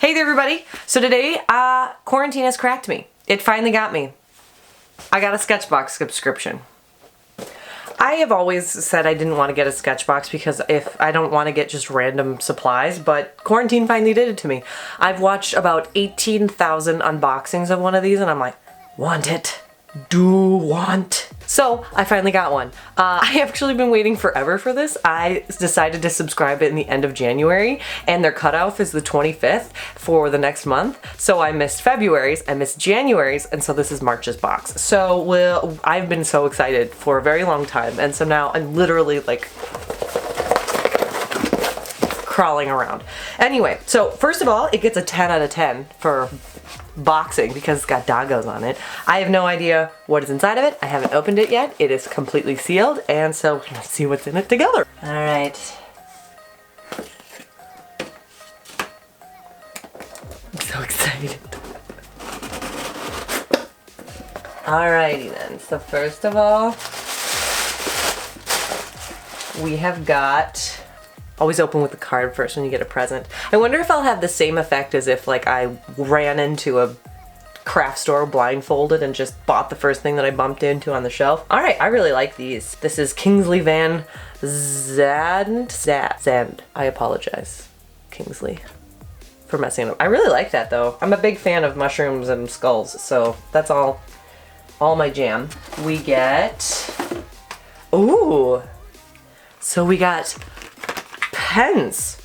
Hey there everybody! So today, quarantine has cracked me. It finally got me. I got a Sketchbox subscription. I have always said I didn't want to get a Sketchbox because if I don't want to get just random supplies, but quarantine finally did it to me. I've watched about 18,000 unboxings of one of these and I'm like, want it. Do want. So I finally got one. I actually been waiting forever for this. I decided to subscribe in the end of January and their cutoff is the 25th for the next month. So I missed February's, I missed January's, and so this is March's box. So I've been so excited for a very long time, and so now I'm literally like crawling around. Anyway, so first of all, it gets a 10 out of 10 for boxing because it's got doggos on it. I have no idea what is inside of it. I haven't opened it yet. It is completely sealed, and so we're gonna see what's in it together. All right. I'm so excited. Alrighty then. So first of all, we have got. Always open with the card first when you get a present. I wonder if I'll have the same effect as if like I ran into a craft store blindfolded and just bought the first thing that I bumped into on the shelf. All right, I really like these. This is Kingsley Van Zand. I apologize, Kingsley, for messing up. I really like that though. I'm a big fan of mushrooms and skulls, so that's all my jam. We get, ooh, so we got pens,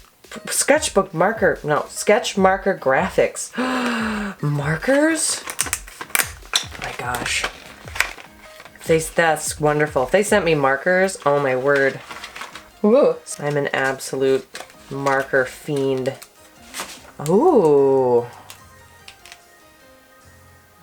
sketchbook marker, no, sketch marker graphics. Markers? Oh my gosh. That's wonderful. If they sent me markers, oh my word. Ooh. I'm an absolute marker fiend. Ooh.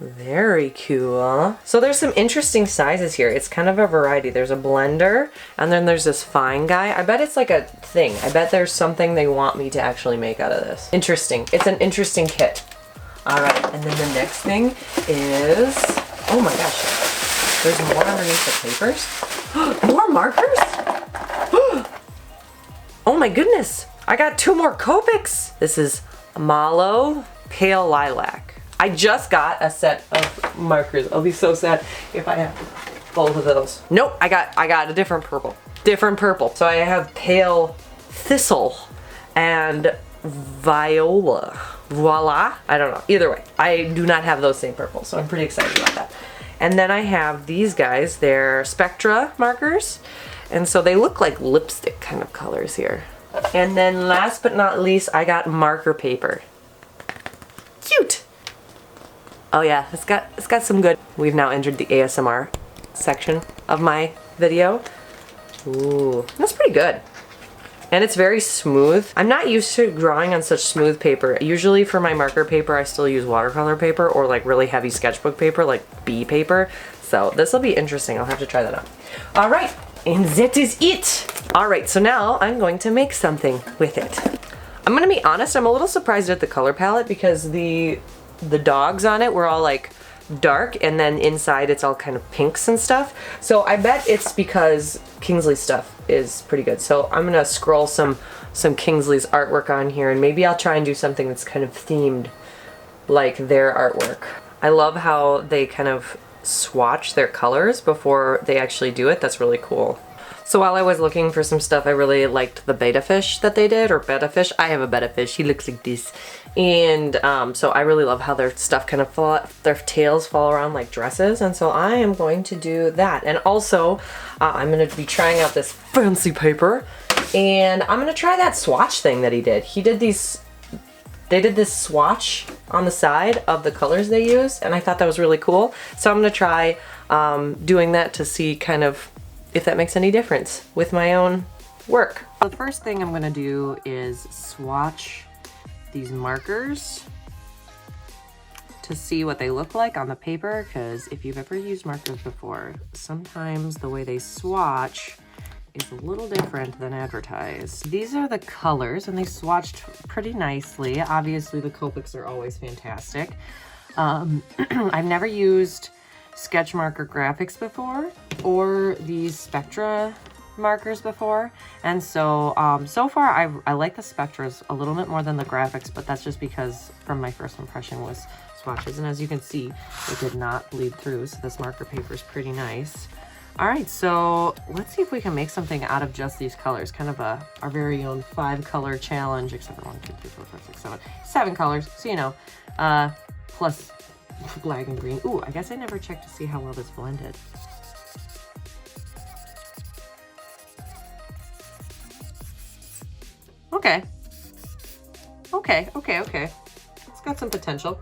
Very cool. So there's some interesting sizes here. It's kind of a variety. There's a blender, and then there's this fine guy. I bet it's like a thing. I bet there's something they want me to actually make out of this. Interesting. It's an interesting kit. All right, and then the next thing is, oh my gosh, there's more underneath the papers. More markers? Oh my goodness, I got 2 more Copics. This is Mallow Pale Lilac. I just got a set of markers. I'll be so sad if I have both of those. Nope, I got a different purple. Different purple. So I have Pale Thistle and Viola. Voila. I don't know. Either way, I do not have those same purples, so I'm pretty excited about that. And then I have these guys. They're Spectra markers. And so they look like lipstick kind of colors here. And then last but not least, I got marker paper. Cute. Oh yeah, it's got some good. We've now entered the ASMR section of my video. Ooh, that's pretty good. And it's very smooth. I'm not used to drawing on such smooth paper. Usually for my marker paper, I still use watercolor paper or like really heavy sketchbook paper, like B paper. So this will be interesting. I'll have to try that out. All right, and that is it. All right, so now I'm going to make something with it. I'm gonna be honest, I'm a little surprised at the color palette because the dogs on it were all like dark, and then inside it's all kind of pinks and stuff. So I bet it's because Kingsley's stuff is pretty good. So I'm gonna scroll some Kingsley's artwork on here, and maybe I'll try and do something that's kind of themed like their artwork. I love how they kind of swatch their colors before they actually do it. That's really cool. So while I was looking for some stuff, I really liked the betta fish that they did, or betta fish. I have a betta fish. He looks like this. And so I really love how their stuff kind of their tails fall around like dresses. And so I am going to do that. And also, I'm going to be trying out this fancy paper. And I'm going to try that swatch thing that he did. They did this swatch on the side of the colors they used. And I thought that was really cool. So I'm going to try doing that to see kind of if that makes any difference with my own work. So the first thing I'm gonna do is swatch these markers to see what they look like on the paper, because if you've ever used markers before, sometimes the way they swatch is a little different than advertised. These are the colors, and they swatched pretty nicely. Obviously the Copics are always fantastic. I've never used sketch marker graphics before, or these Spectra markers before, and so so far I like the Spectras a little bit more than the graphics, but that's just because from my first impression was Swatches, and as you can see, it did not bleed through, so this marker paper is pretty nice. All right, so let's see if we can make something out of just these colors, kind of our very own 5-color challenge, except for 1, 2, 3, 4, 5, 6, 7 colors, so you know, plus black and green. Ooh, I guess I never checked to see how well this blended. Okay. Okay. It's got some potential.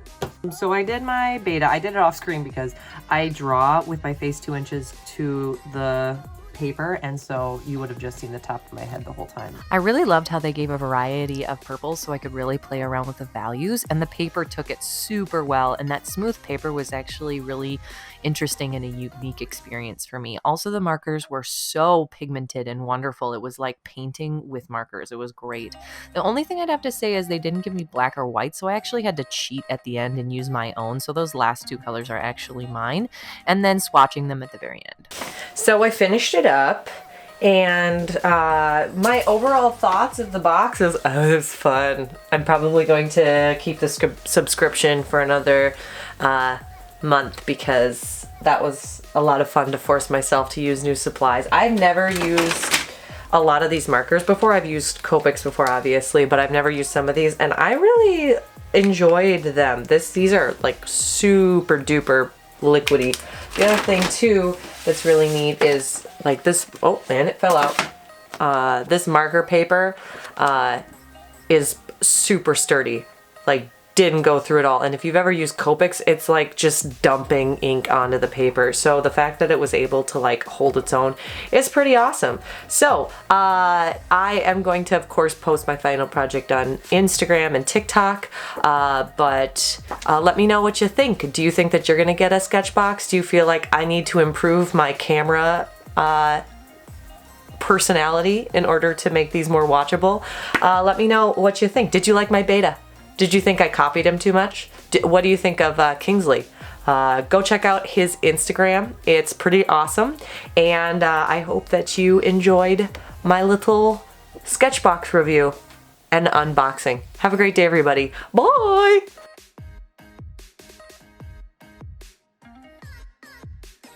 So I did my beta. I did it off screen because I draw with my face 2 inches to the paper, and so you would have just seen the top of my head the whole time. I really loved how they gave a variety of purples so I could really play around with the values, and the paper took it super well, and that smooth paper was actually really interesting and a unique experience for me. Also, the markers were so pigmented and wonderful. It was like painting with markers. It was great. The only thing I'd have to say is they didn't give me black or white, so I actually had to cheat at the end and use my own. So those last 2 colors are actually mine, and then swatching them at the very end. So I finished it up, and my overall thoughts of the box is, oh, it was fun. I'm probably going to keep the subscription for another month because that was a lot of fun to force myself to use new supplies. I've never used a lot of these markers before. I've used Copics before, obviously, but I've never used some of these, and I really enjoyed them. These are like super duper liquidy. The other thing too that's really neat is like this, oh man, it fell out. This marker paper is super sturdy, like didn't go through it all. And if you've ever used Copics, it's like just dumping ink onto the paper. So the fact that it was able to like hold its own is pretty awesome. So I am going to, of course, post my final project on Instagram and TikTok, but let me know what you think. Do you think that you're gonna get a Sketchbox? Do you feel like I need to improve my camera personality in order to make these more watchable? Let me know what you think. Did you like my beta? Did you think I copied him too much? What do you think of Kingsley? Go check out his Instagram. It's pretty awesome. And I hope that you enjoyed my little Sketchbox review and unboxing. Have a great day, everybody. Bye!